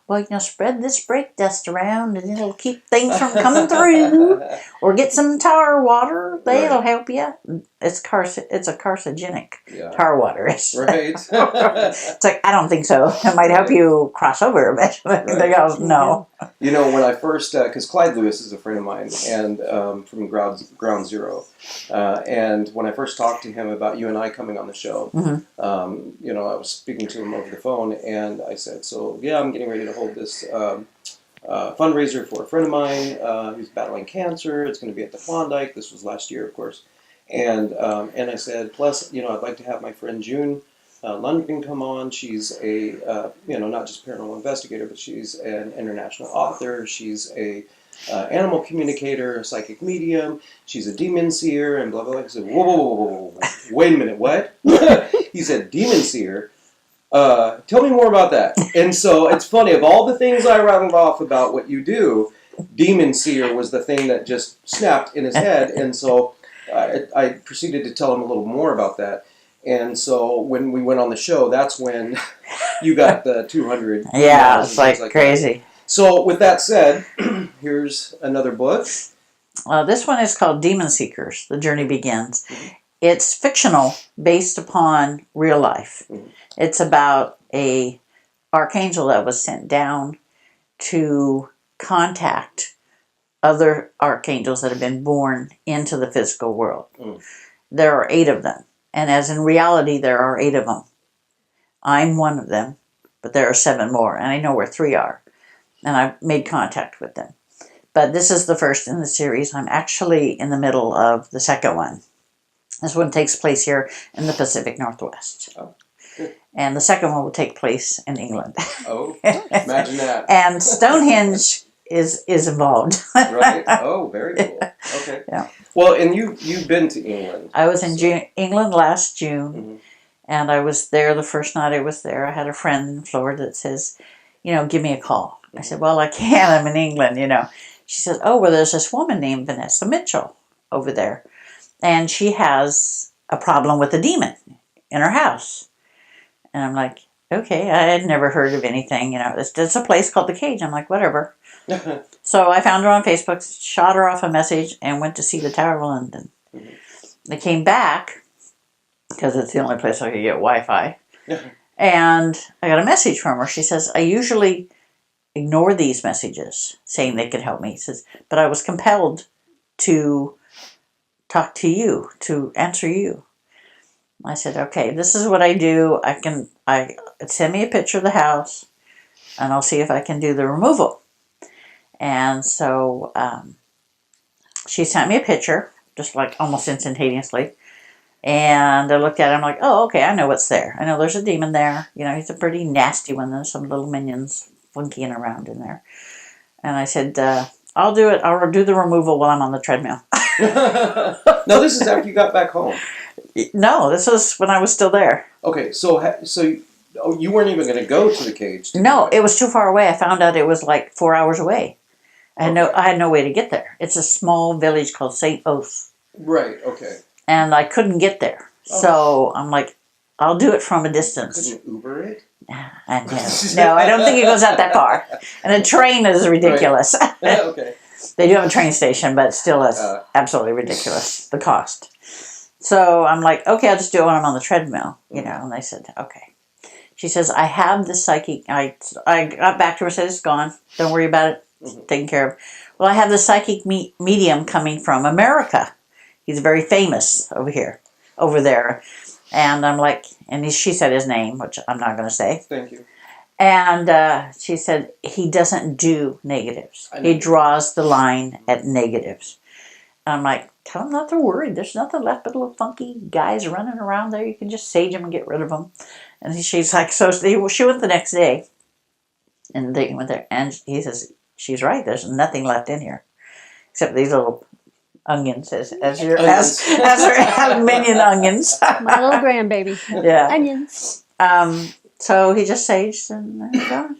well, you know, spread this brake dust around and it'll keep things from coming through. Or get some tar water. That'll help you. It's a carcinogenic. Tar water is. Right. It's like, I don't think so. It might help you cross over, but everything else, no. You know, when I first, because Clyde Lewis is a friend of mine, and from Ground Zero, and when I first talked to him about you and I coming on the show, you know, I was speaking to him over the phone, and I said, so yeah, I'm getting ready to hold this fundraiser for a friend of mine who's battling cancer. It's going to be at the Klondike. This was last year, of course. And I said, plus, you know, I'd like to have my friend June Lundgren come on. She's a, you know, not just paranormal investigator, but she's an international author. She's a animal communicator, a psychic medium. She's a demon seer, and blah, blah, blah. I said, whoa, whoa, whoa, whoa, whoa. Wait a minute, what? He said, demon seer? Tell me more about that. And so it's funny, of all the things I rattled off about what you do, demon seer was the thing that just snapped in his head. And so I proceeded to tell him a little more about that. And so when we went on the show, that's when you got the 200. Yeah, it's like crazy. That. So with that said, here's another book. This one is called Demon Seekers, The Journey Begins. It's fictional, based upon real life. It's about a archangel that was sent down to contact other archangels that have been born into the physical world. There are 8 of them. And as in reality, there are 8 of them. I'm one of them, but there are 7 more, and I know where 3 are. And I've made contact with them. But this is the first in the series. I'm actually in the middle of the second one. This one takes place here in the Pacific Northwest. Oh, good. And the second one will take place in England. Oh, imagine that. And Stonehenge is involved. Right. Oh, very cool. Okay. Yeah. Well, and you've been to England. I was in England last June, and I was there the first night I was there. I had a friend in Florida that says, you know, give me a call. I said, well, I can't. I'm in England, you know. She said, oh, well, there's this woman named Vanessa Mitchell over there, and she has a problem with a demon in her house. And I'm like, okay, I had never heard of anything, you know. It's a place called The Cage. I'm like, whatever. So I found her on Facebook, shot her off a message, and went to see the Tower of London. I came back, because it's the only place I could get Wi-Fi, and I got a message from her. She says, I usually ignore these messages, saying they could help me. She says, but I was compelled to talk to you, to answer you. I said, okay, this is what I do. I send me a picture of the house, and I'll see if I can do the removal. And so she sent me a picture, just like almost instantaneously. And I looked at him like, oh, okay, I know what's there. I know there's a demon there. You know, he's a pretty nasty one. There's some little minions funkying around in there. And I said, I'll do it. I'll do the removal while I'm on the treadmill. Now, this is after you got back home. No, this was when I was still there. Okay, so you weren't even going to go to the cage? No, it was too far away. I found out it was like 4 hours away. I had no way to get there. It's a small village called St. Oath. Right, okay. And I couldn't get there. Oh. So I'm like, I'll do it from a distance. Couldn't you Uber it? No, I don't think it goes out that far. And a train is ridiculous. Right. Okay. They do have a train station, but still it's absolutely ridiculous, the cost. So I'm like, okay, I'll just do it when I'm on the treadmill, you know. And they said, okay. She says, I have the psychic. I got back to her and said, it's gone. Don't worry about it. Mm-hmm. Taken care of. Well, I have the psychic medium coming from America. He's very famous over there. And I'm like, and she said his name, which I'm not going to say. Thank you. And she said, he doesn't do negatives. He draws the line at negatives. And I'm like, tell him not to worry. There's nothing left but little funky guys running around there. You can just sage them and get rid of them. And she's like, so she went the next day. And they went there. And he says, she's right. There's nothing left in here. Except these little onions, as minion onions. My little grandbaby. Yeah. Onions. So he just saged and there you go.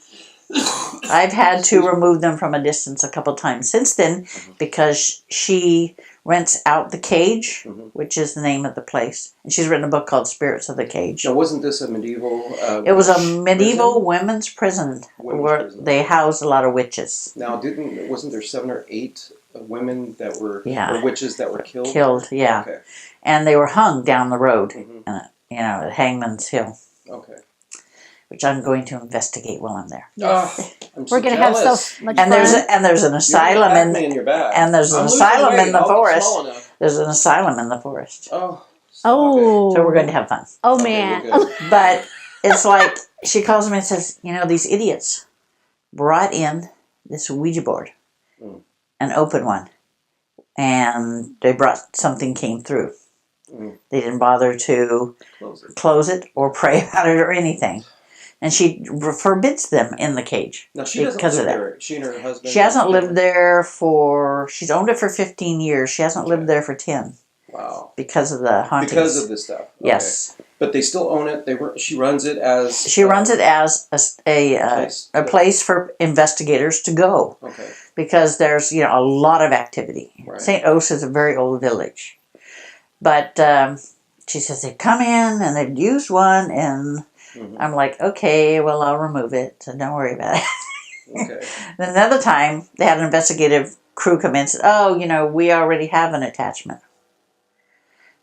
I've had to remove them from a distance a couple times since then because she rents out the cage, which is the name of the place. And she's written a book called Spirits of the Cage. Now, wasn't this a medieval... it was a medieval women's prison where they housed a lot of witches. Now, wasn't there 7 or 8 women that were or witches that were killed? Killed, yeah. Okay. And they were hung down the road, at Hangman's Hill. Okay. Which I'm going to investigate while I'm there. Yes. We're going to have so much and fun. There's an asylum there's an asylum in the forest. There's an asylum in the forest. Oh. So we're going to have fun. Oh man. But it's like she calls me and says, you know, these idiots brought in this Ouija board, an open one, and they brought something came through. They didn't bother to close it or pray about it or anything. And she forbids them in the cage. Now, she doesn't live there. She and her husband... She hasn't lived there she's owned it for 15 years. She hasn't lived there for 10. Wow. Because of the hauntings. Because of this stuff. Okay. Yes. But they still own it. She runs it as... She runs it as a place for investigators to go. Okay. Because there's, a lot of activity. Right. St. Oath is a very old village. But she says they've come in and they've used one and... I'm like, okay, well, I'll remove it, so don't worry about it. Okay. Then another time, they had an investigative crew come in and said, oh, we already have an attachment.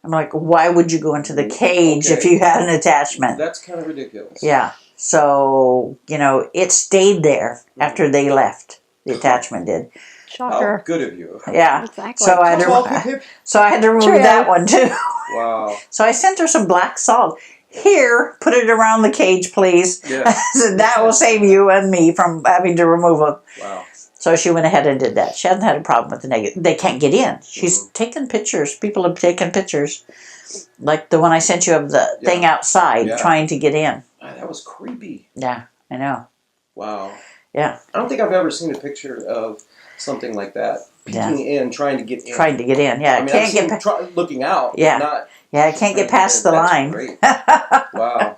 I'm like, why would you go into the cage if you had an attachment? That's kind of ridiculous. Yeah. So, it stayed there after they left. The attachment did. Shocker. How good of you. Yeah. Exactly. So I had to remove that one, too. Wow. So I sent her some black salt. Here, put it around the cage, please. Yeah. So that will save you and me from having to remove them. Wow. So she went ahead and did that. She hasn't had a problem with the negative. They can't get in. She's taken pictures. People have taken pictures. Like the one I sent you of the thing outside trying to get in. That was creepy. Yeah, I know. Wow. Yeah. I don't think I've ever seen a picture of something like that. Peeking in, trying to get in. Trying to get in, yeah. I mean, can't get looking out. Yeah. Not I can't get past the line. Great. Wow.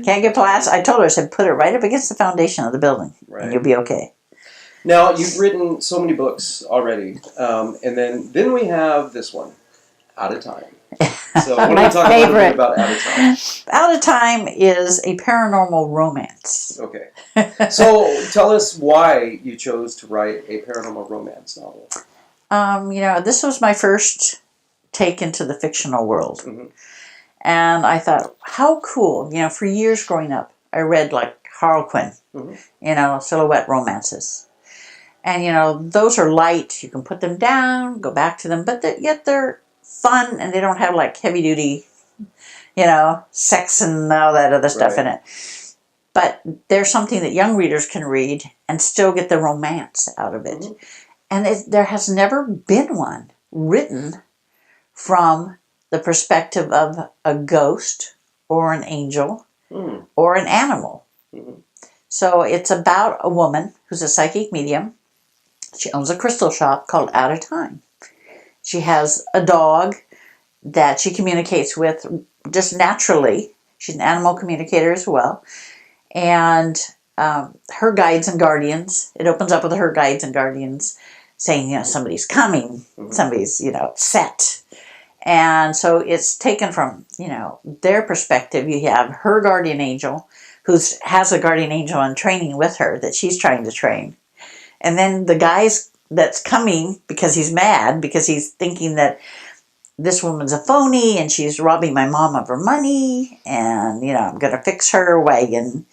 Can't get past. I told her, I said, put it right up against the foundation of the building, and you'll be okay. Now, you've written so many books already, and then we have this one, Out of Time. So what are we talking a little bit about Out of Time? Out of Time is a paranormal romance. Okay. So tell us why you chose to write a paranormal romance novel. This was my first take into the fictional world. And I thought, how cool. For years growing up, I read like Harlequin, silhouette romances. And, those are light. You can put them down, go back to them, but yet they're fun and they don't have like heavy duty, sex and all that other stuff in it. But there's something that young readers can read and still get the romance out of it. And there has never been one written from the perspective of a ghost or an angel Mm. or an animal. Mhm. So it's about a woman who's a psychic medium. She owns a crystal shop called Out of Time. She has a dog that she communicates with just naturally. She's an animal communicator as well. And her guides and guardians, it opens up with her guides and guardians saying, somebody's coming, somebody's, set. And so it's taken from, their perspective. You have her guardian angel, who has a guardian angel in training with her that she's trying to train. And then the guy's that's coming because he's mad, because he's thinking that this woman's a phony and she's robbing my mom of her money, and I'm going to fix her wagon,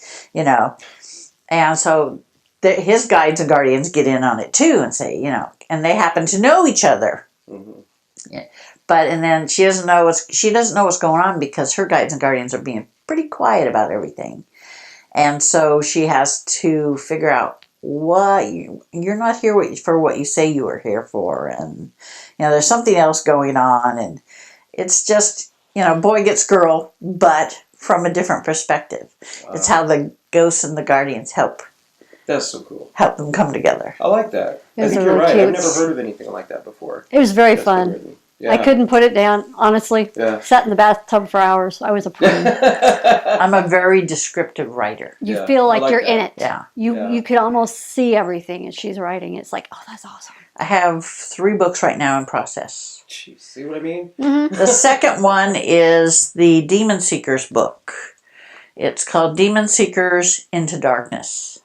and so his guides and guardians get in on it too and say, and they happen to know each other. Mhm. Yeah. And then she doesn't know what's going on because her guides and guardians are being pretty quiet about everything, and so she has to figure out what you're not here for what you say you were here for, and there's something else going on, and it's just boy gets girl, but from a different perspective. Wow. It's how the ghosts and the guardians help That's so cool. them come together. I like that. I Those think are you're really right. cute. I've never heard of anything like that before. It was very That's fun. good written. Yeah. I couldn't put it down, honestly. Yeah. Sat in the bathtub for hours. I was a prune. I'm a very descriptive writer. You Yeah, feel I like, like you're that. in it. Yeah. You could almost see everything as she's writing. It's like, oh, that's awesome. I have 3 books right now in process. Jeez, see what I mean? The second one is the Demon Seekers book. It's called Demon Seekers Into Darkness.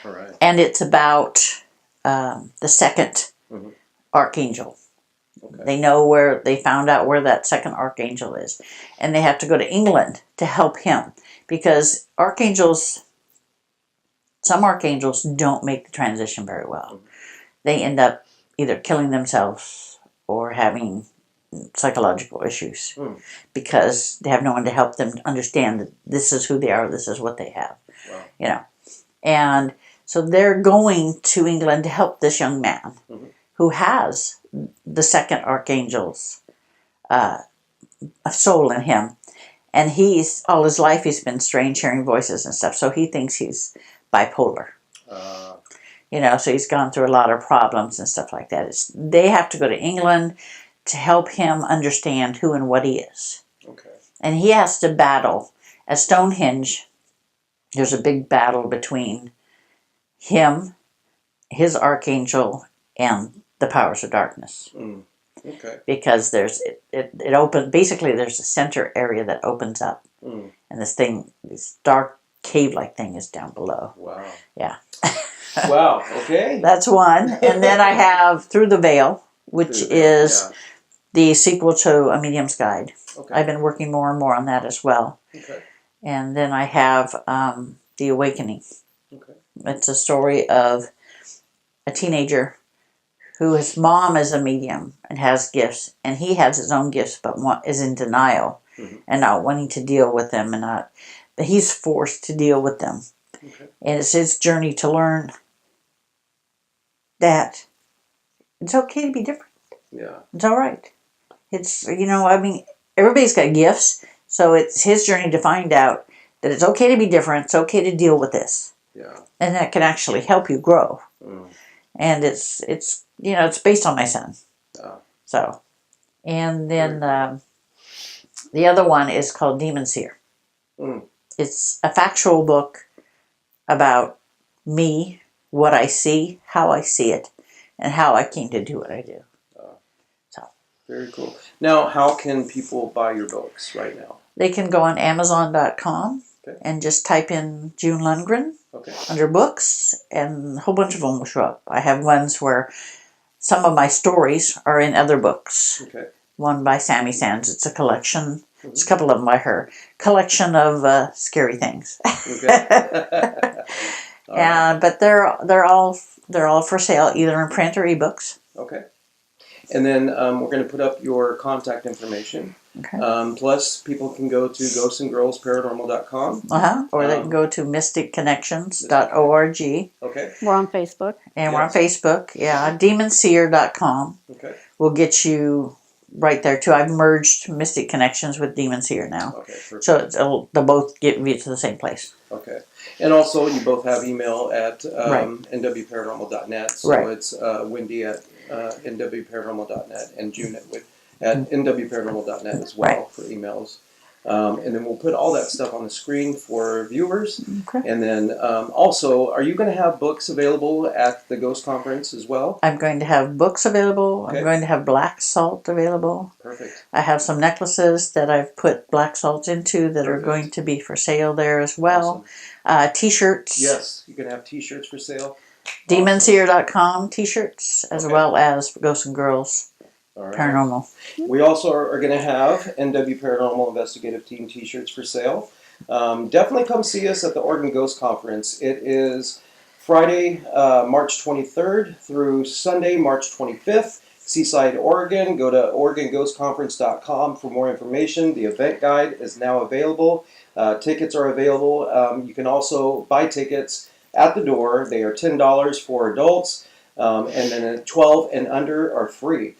All right. And it's about the second Mhm. archangel. Okay. They found out where that second archangel is. And they have to go to England to help him. Because some archangels don't make the transition very well. They end up either killing themselves or having psychological issues. Because they have no one to help them understand that this is who they are, this is what they have. Wow. And so they're going to England to help this young man who has the second archangel's soul in him. And all his life he's been strange, hearing voices and stuff. So he thinks he's bipolar. So he's gone through a lot of problems and stuff like that. They have to go to England to help him understand who and what he is. Okay. And he has to battle. At Stonehenge, there's a big battle between him, his archangel, and the powers of darkness. Okay. Because there's a center area that opens up. And this dark cave-like thing is down below. Wow. Yeah. Wow. Okay. That's one. And then I have Through the Veil, which is the sequel to A Medium's Guide. Okay. I've been working more and more on that as well. Okay. And then I have The Awakening. Okay. It's a story of a teenager whose mom is a medium and has gifts, and he has his own gifts but is in denial and not wanting to deal with them, but he's forced to deal with them. Okay. And it's his journey to learn that it's okay to be different. Yeah. It's all right. It's, everybody's got gifts, so it's his journey to find out that it's okay to be different, it's okay to deal with this. Yeah. And that can actually help you grow. And it's based on my son. So, and then the other one is called Demon Seer. It's a factual book about me, what I see, how I see it, and how I came to do what I do. Very cool. Now, how can people buy your books right now? They can go on Amazon.com and just type in June Lundgren under books, and a whole bunch of them will show up. I have ones where some of my stories are in other books. One by Sammy Sands. It's a collection. There's a couple of them by her. Collection of scary things. But they're all for sale, either in print or ebooks. Okay. And then we're going to put up your contact information. Okay. Plus, people can go to ghostandgirlsparanormal.com. Or they can go to mysticconnections.org. Okay. We're on Facebook. And we're on Facebook. Yeah. Demonseer.com Okay. will get you right there too. I've merged Mystic Connections with Demons Here now. Okay, perfect. So they'll both get me to the same place. Okay. And also, you both have email at Right. nwparanormal.net. So Right. it's Wendy at nwparanormal.net and June at nwparanormal.net as well Right. for emails. And then we'll put all that stuff on the screen for viewers. Okay. And then also, are you going to have books available at the Ghost Conference as well? I'm going to have books available. Okay. I'm going to have black salt available. Perfect. I have some necklaces that I've put black salt into that are Perfect. going to be for sale there as well. T-shirts. Yes, you can have T-shirts for sale. Demonshere.com T-shirts as Okay. well as Ghost and Girls All right. Paranormal. We also are going to have NW Paranormal Investigative Team T-shirts for sale. Definitely come see us at the Oregon Ghost Conference. It is Friday, March 23rd through Sunday, March 25th, Seaside, Oregon. Go to OregonGhostConference.com for more information. The event guide is now available. Tickets are available. You can also buy tickets at the door. They are $10 for adults, and then 12 and under are free.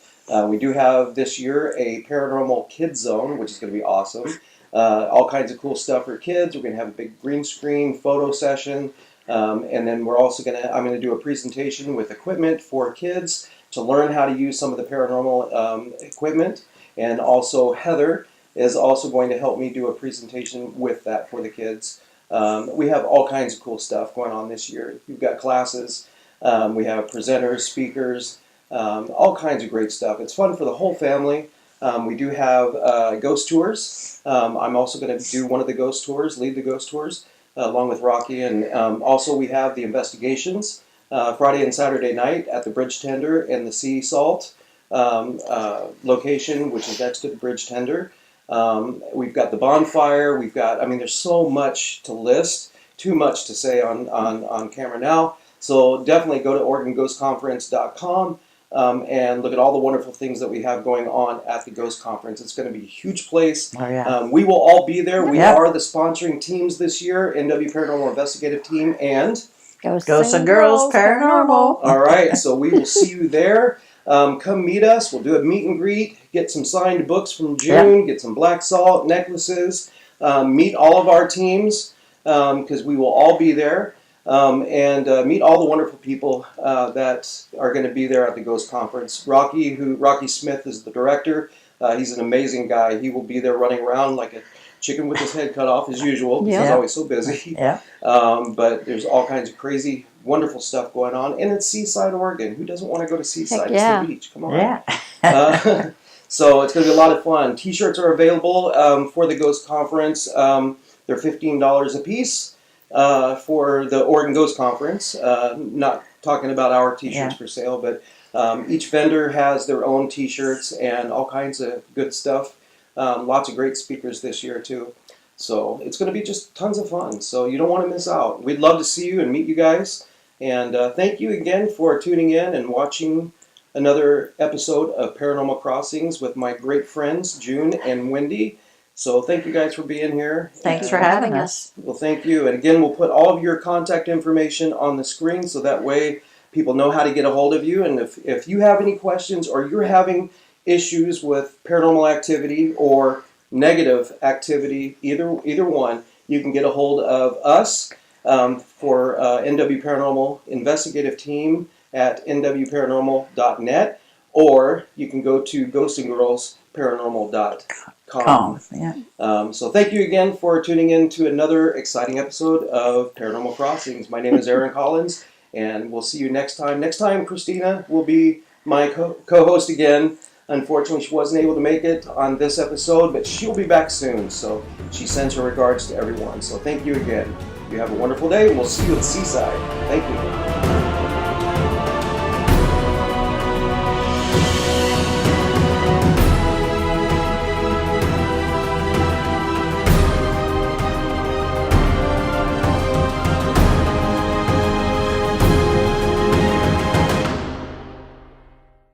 We do have this year a paranormal kids zone, which is going to be awesome. All kinds of cool stuff for kids. We're going to have a big green screen photo session, and then we're also I'm going to do a presentation with equipment for kids to learn how to use some of the paranormal equipment. And also Heather is also going to help me do a presentation with that for the kids. We have all kinds of cool stuff going on this year. We've got classes. We have presenters, speakers. All kinds of great stuff. It's fun for the whole family. We do have ghost tours. I'm also going to do one of the ghost tours, lead the ghost tours, along with Rocky. And also we have the investigations Friday and Saturday night at the Bridge Tender and the Sea Salt location, which is next to the Bridge Tender. We've got the bonfire. We've got, there's so much to list, too much to say on camera now. So definitely go to OregonGhostConference.com. And look at all the wonderful things that we have going on at the Ghost Conference. It's going to be a huge place. Oh, yeah. We will all be there. We Yeah. are the sponsoring teams this year, NW Paranormal Investigative Team and Ghosts and Girls Paranormal. all right, so we will see you there. Come meet us. We'll do a meet and greet, get some signed books from June, get some black salt, necklaces, meet all of our teams because we will all be there. And meet all the wonderful people that are going to be there at the Ghost Conference. Rocky Smith is the director. He's an amazing guy. He will be there running around like a chicken with his head cut off as usual because he's always so busy. Yeah. But there's all kinds of crazy, wonderful stuff going on. And it's Seaside, Oregon. Who doesn't want to go to Seaside? Heck yeah. It's the beach. Come on. Yeah. So it's going to be a lot of fun. T-shirts are available for the Ghost Conference. They're $15 a piece. For the Oregon Ghost Conference, not talking about our T-shirts for sale, but each vendor has their own T-shirts and all kinds of good stuff. Lots of great speakers this year too. So it's going to be just tons of fun. So you don't want to miss out. We'd love to see you and meet you guys. And thank you again for tuning in and watching another episode of Paranormal Crossings with my great friends June and Wendy. So thank you guys for being here. Thanks for having us. Well, thank you. And again, we'll put all of your contact information on the screen so that way people know how to get a hold of you. And if you have any questions or you're having issues with paranormal activity or negative activity, either one, you can get a hold of us for NW Paranormal Investigative Team at nwparanormal.net, or you can go to ghostandgirlsparanormal.com. Yeah. So thank you again for tuning in to another exciting episode of Paranormal Crossings. My name is Aaron Collins, and we'll see you next time. Next time, Christina will be my co-host again. Unfortunately, she wasn't able to make it on this episode, but she'll be back soon. So she sends her regards to everyone. So thank you again. You have a wonderful day, and we'll see you at Seaside. Thank you.